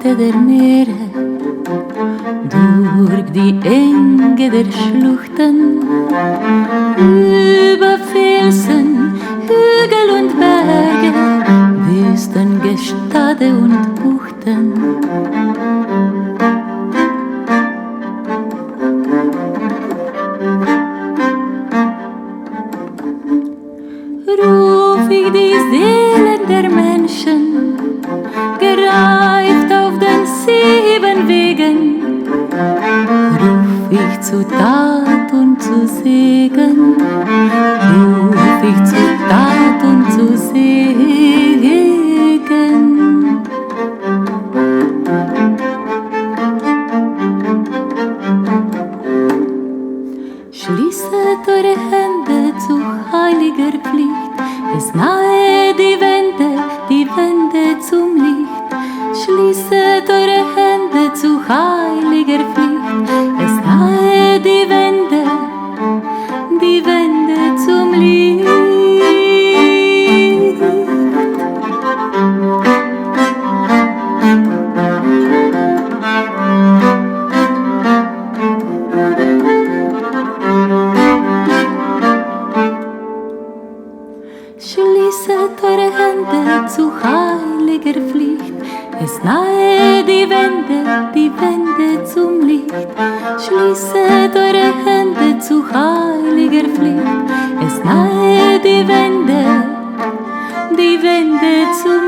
Weite der Meere, durch die Enge der Schluchten, über Felsen, Hügel und Berge, Wüsten, Gestade und Buchten. Ruf ich die Seelen der Menschen, gereift auf den 7 Wegen, ruf ich zu Tat und zu Segen, ruf ich zu Tat und zu Segen. Schließet eure Hände zu heiliger Pflicht, es nahe die Wende zum Licht. Schließet eure Hände zu heiliger Pflicht, es nahe die Wende zum Licht. Schließet eure Hände zu heiliger Pflicht, es nahe die Wende zum Licht. Schließet eure Hände zu heiliger Pflicht, es nahe die Wende zum Licht.